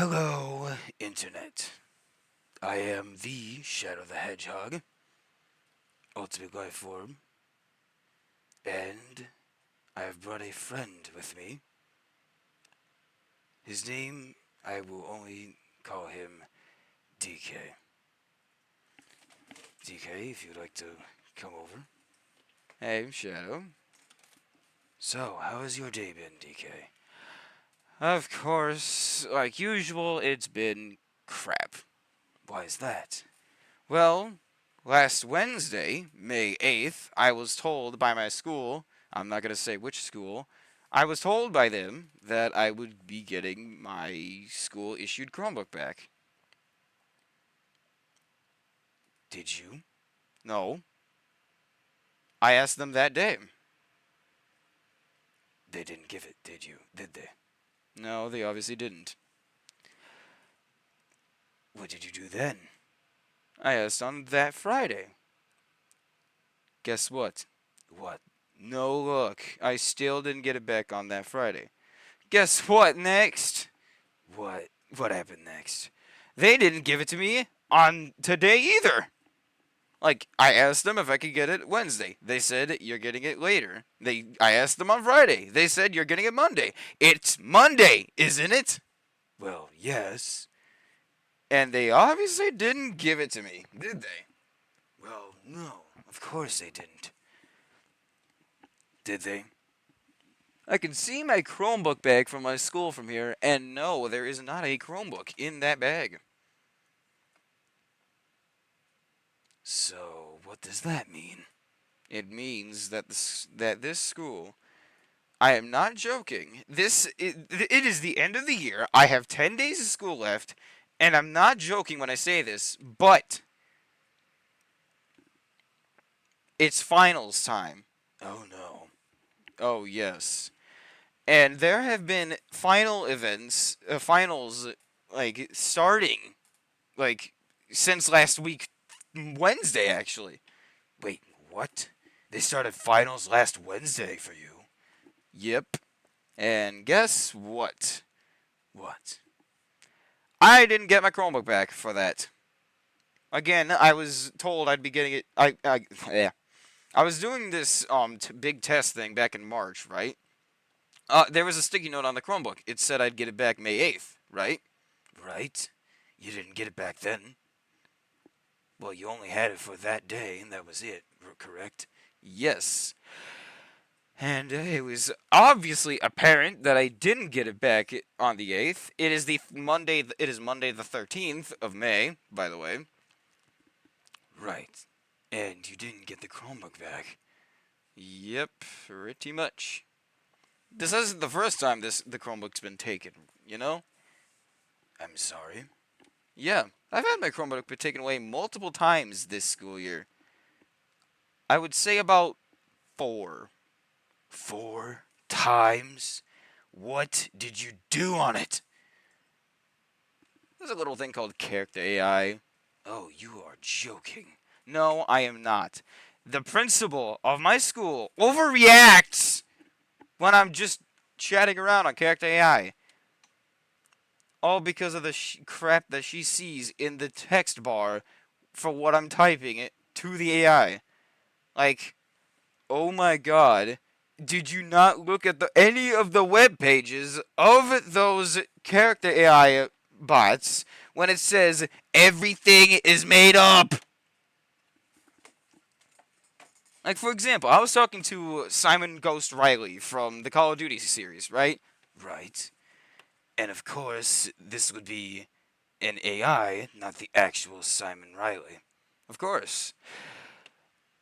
Hello, Internet. I am the Shadow the Hedgehog, Ultimate Life Form, and I have brought a friend with me. His name, I will only call him DK. DK, if you'd like to come over. Hey, Shadow. So, how has your day been, DK? Of course, like usual, it's been crap. Why is that? Well, last Wednesday, May 8th, I was told by my school, I'm not going to say which school, I was told by them that I would be getting my school issued Chromebook back. Did you? No, I asked them that day. They didn't give it, did you? Did they? No, they obviously didn't. What did you do then? I asked on that Friday. Guess what? What? No look, I still didn't get it back on that Friday. Guess what next? What? What happened next? They didn't give it to me on today either. Like, I asked them if I could get it Wednesday. They said you're getting it later. I asked them on Friday. They said you're getting it Monday. It's Monday, isn't it? Well, yes. And they obviously didn't give it to me, did they? Well, no. Of course they didn't. Did they? I can see my Chromebook bag from my school from here, and no, there is not a Chromebook in that bag. So, what does that mean? It means that this school, I am not joking. It is the end of the year. I have 10 days of school left, and I'm not joking when I say this, but it's finals time. Oh no. Oh, yes. And there have been final events, finals, like, starting, like, since last week, Wednesday, actually. Wait, what? They started finals last Wednesday for you. Yep. And guess what? What? I didn't get my Chromebook back for that. Again, I was told I'd be getting it. Yeah. I was doing this big test thing back in March, right? There was a sticky note on the Chromebook. It said I'd get it back May 8th, right? Right? You didn't get it back then. Well, you only had it for that day, and that was it, correct? Yes. And it was obviously apparent that I didn't get it back on the 8th. It is Monday the 13th of May, by the way. Right. And you didn't get the Chromebook back. Yep, pretty much. This isn't the first time the Chromebook's been taken, you know? I'm sorry. Yeah, I've had my Chromebook been taken away multiple times this school year. I would say about 4. 4 times? What did you do on it? There's a little thing called character AI. Oh, you are joking. No, I am not. The principal of my school overreacts when I'm just chatting around on character AI. All because of the crap that she sees in the text bar for what I'm typing it to the AI. Like, oh my god, did you not look at any of the web pages of those character AI bots when it says everything is made up? Like, for example, I was talking to Simon Ghost Riley from the Call of Duty series, right? Right. And of course, this would be an AI, not the actual Simon Riley. Of course.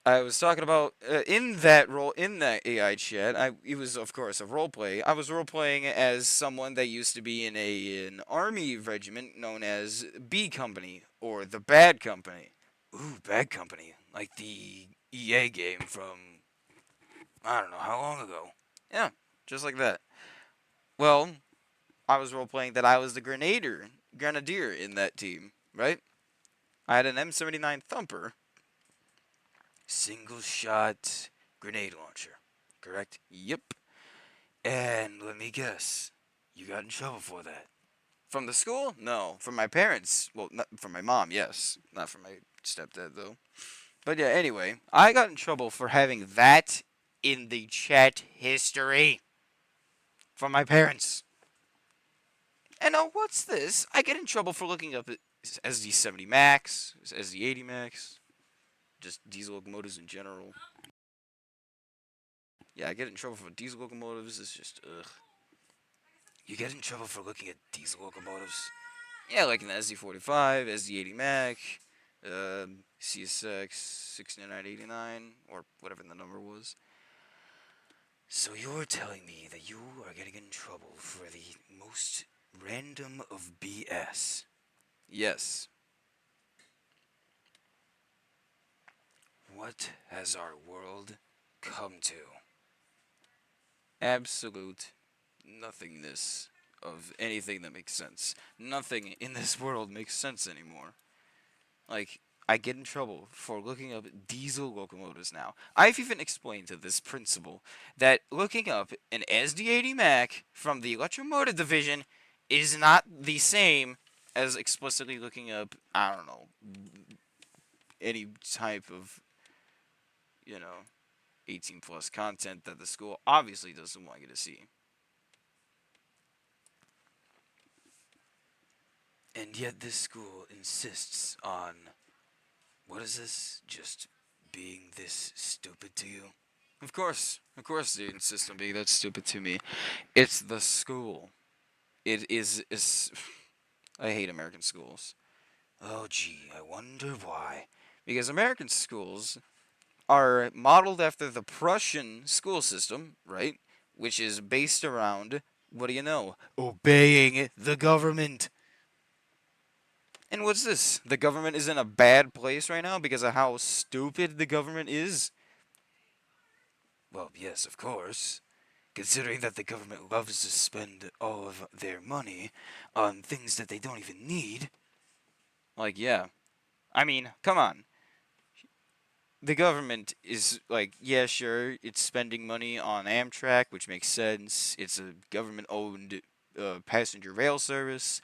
I was talking about in that AI chat. It was of course a role play. I was role playing as someone that used to be in an army regiment known as B Company or the Bad Company. Ooh, Bad Company. Like the EA game from, I don't know, how long ago? Yeah, just like that. Well, I was role playing that I was the grenadier in that team, right? I had an M79 Thumper. Single shot grenade launcher, correct? Yep. And let me guess, you got in trouble for that. From the school? No. From my parents. Well, not from my mom, yes. Not from my stepdad, though. But yeah, anyway, I got in trouble for having that in the chat history from my parents. And now, what's this? I get in trouble for looking up SD70 Max, SD80 Max, just diesel locomotives in general. Yeah, I get in trouble for diesel locomotives. It's just, ugh. You get in trouble for looking at diesel locomotives? Yeah, like an SD45, SD80 Mac, CSX 6989, or whatever the number was. So you're telling me that you are getting in trouble for the most random of BS? Yes. What has our world come to? Absolute nothingness of anything that makes sense. Nothing in this world makes sense anymore. Like, I get in trouble for looking up diesel locomotives now. I've even explained to this principal that looking up an SD80 Mac from the Electromotive Division is not the same as explicitly looking up, I don't know, any type of, you know, 18 plus content that the school obviously doesn't want you to see. And yet this school insists on, what is this? Just being this stupid to you? Of course, they insist on being that stupid to me. It's the school. It is. I hate American schools. Oh gee, I wonder why. Because American schools are modeled after the Prussian school system, right? Which is based around, what do you know? Obeying the government. And what's this? The government is in a bad place right now because of how stupid the government is? Well, yes, of course. Considering that the government loves to spend all of their money on things that they don't even need. Like, yeah. I mean, come on. The government is like, yeah, sure, it's spending money on Amtrak, which makes sense. It's a government-owned passenger rail service.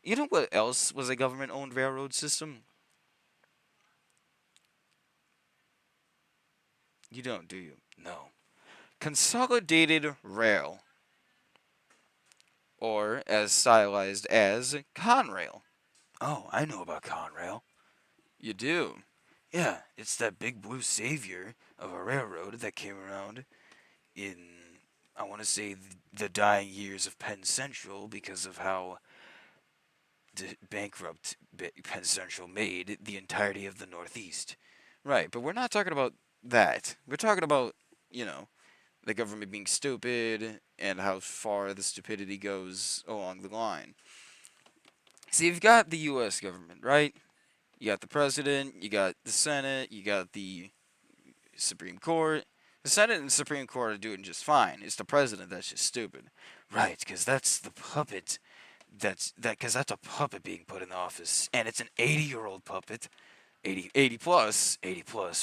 You know what else was a government-owned railroad system? You don't, do you? No. Consolidated Rail, or as stylized as Conrail. Oh, I know about Conrail. You do. Yeah, it's that big blue savior of a railroad that came around in, I want to say, the dying years of Penn Central because of how bankrupt Penn Central made the entirety of the Northeast. Right, but we're not talking about that. We're talking about, you know, the government being stupid and how far the stupidity goes along the line. So you've got the U.S. government, right? You got the president, you got the Senate, you got the Supreme Court. The Senate and Supreme Court are doing just fine. It's the president that's just stupid. Right, because that's the puppet. Because that's a puppet being put in office, and it's an 80-year-old puppet, 80 plus,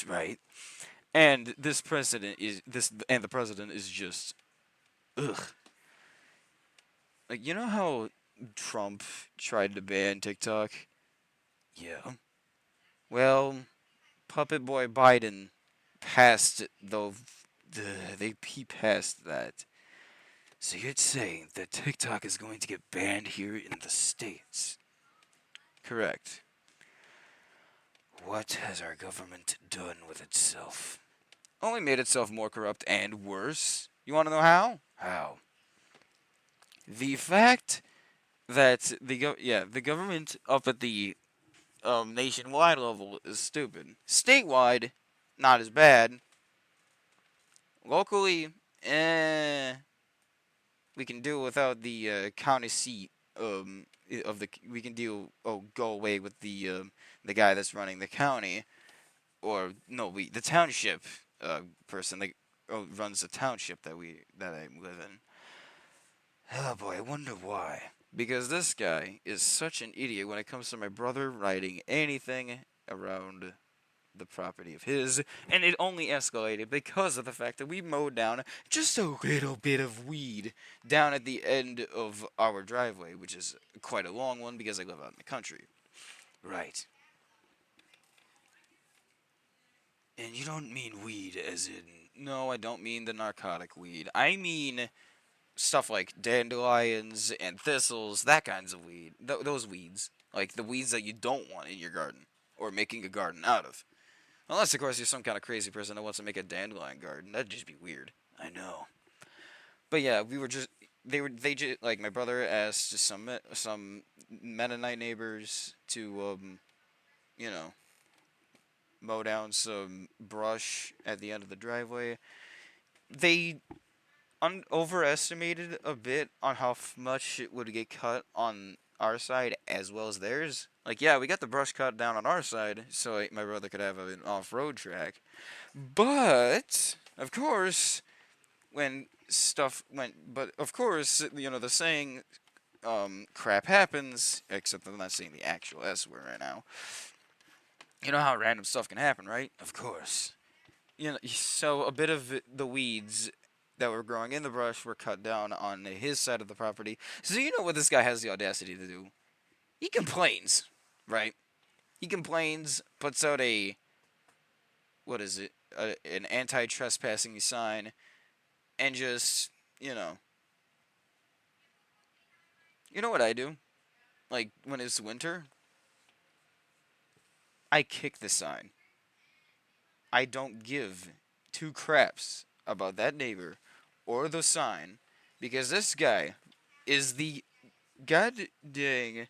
right? And the president is just ugh. Like, you know how Trump tried to ban TikTok? Yeah. Well, Puppet Boy Biden passed he passed that. So you're saying that TikTok is going to get banned here in the States? Correct. What has our government done with itself? Only made itself more corrupt and worse. You want to know how? How? The fact that the government up at the nationwide level is stupid. Statewide, not as bad. Locally, we can do without the county seat of the. We can go away with the guy that's running the county, or no, the township person that runs the township that I live in. Oh boy, I wonder why. Because this guy is such an idiot when it comes to my brother writing anything around the property of his, and it only escalated because of the fact that we mowed down just a little bit of weed down at the end of our driveway, which is quite a long one because I live out in the country. Right. And you don't mean weed as in. No, I don't mean the narcotic weed. I mean stuff like dandelions and thistles, that kinds of weed. Those weeds. Like the weeds that you don't want in your garden or making a garden out of. Unless, of course, you're some kind of crazy person that wants to make a dandelion garden. That'd just be weird. I know. But yeah, we were just they just like my brother asked some Mennonite neighbors to you know mow down some brush at the end of the driveway. They overestimated a bit on how much it would get cut on our side as well as theirs. Like, yeah, we got the brush cut down on our side so my brother could have an off-road track. But of course, when stuff went, but of course, the saying, crap happens. Except I'm not saying the actual S word right now. You know how random stuff can happen, right? Of course. So a bit of the weeds that were growing in the brush were cut down on his side of the property. So you know what this guy has the audacity to do? He complains, right? He complains, puts out what is it? An anti-trespassing sign, and just, you know what I do? Like when it's winter, I kick the sign. I don't give two craps about that neighbor or the sign because this guy is the god dang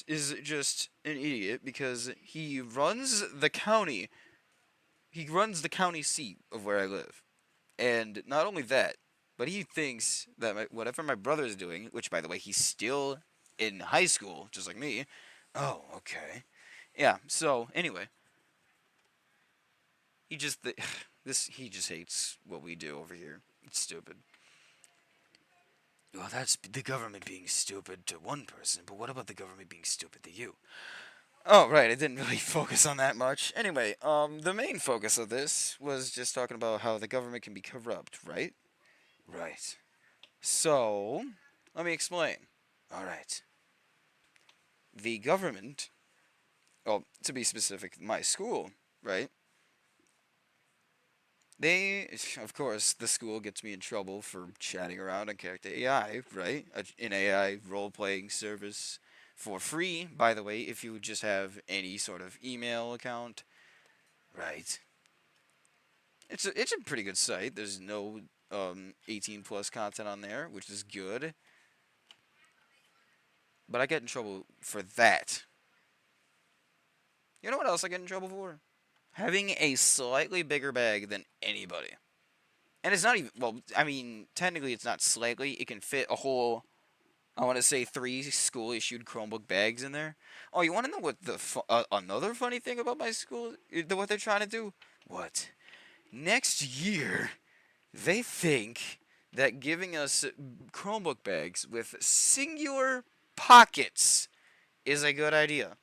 is just an idiot because he runs the county. He runs the county seat of where I live. And not only that, but he thinks that whatever my brother is doing, which by the way, he's still in high school, just like me. Oh, okay. Yeah, so anyway, he just he just hates what we do over here. It's stupid. Well, that's the government being stupid to one person, but what about the government being stupid to you? Oh, right, I didn't really focus on that much. Anyway, the main focus of this was just talking about how the government can be corrupt, right? Right. So, let me explain. All right. The government, well, to be specific, my school, right? Of course, the school gets me in trouble for chatting around on Character AI, right? An AI role-playing service for free, by the way, if you would just have any sort of email account. Right. It's a pretty good site. There's no 18 plus content on there, which is good. But I get in trouble for that. You know what else I get in trouble for? Having a slightly bigger bag than anybody. And it's not even, well, I mean, technically it's not slightly. It can fit a whole, I want to say 3 school issued Chromebook bags in there. Oh, you want to know what another funny thing about my school, what they're trying to do? What? Next year, they think that giving us Chromebook bags with singular pockets is a good idea.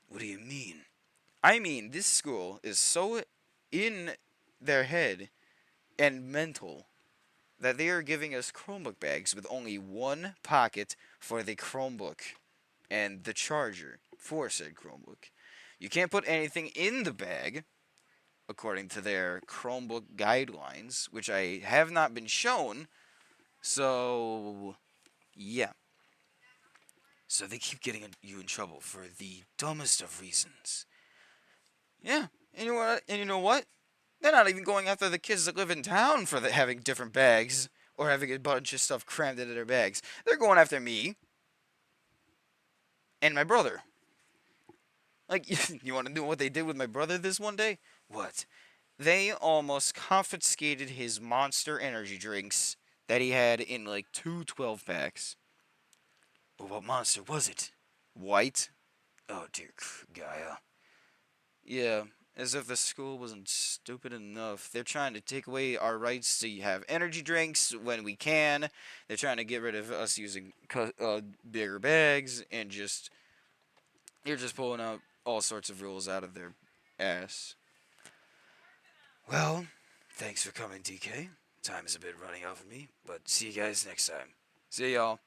What do you mean? I mean, this school is so in their head and mental that they are giving us Chromebook bags with only one pocket for the Chromebook and the charger for said Chromebook. You can't put anything in the bag, according to their Chromebook guidelines, which I have not been shown. So, yeah. So they keep getting you in trouble for the dumbest of reasons. Yeah, and you know what? They're not even going after the kids that live in town for having different bags or having a bunch of stuff crammed into their bags. They're going after me and my brother. Like, you want to know what they did with my brother this one day? What? They almost confiscated his Monster energy drinks that he had in like 2 12-packs. Well, what monster was it? White. Oh, dear Gaia. Yeah, as if the school wasn't stupid enough. They're trying to take away our rights to have energy drinks when we can. They're trying to get rid of us using bigger bags and they're just pulling out all sorts of rules out of their ass. Well, thanks for coming, DK. Time is a bit running out for me, but see you guys next time. See y'all.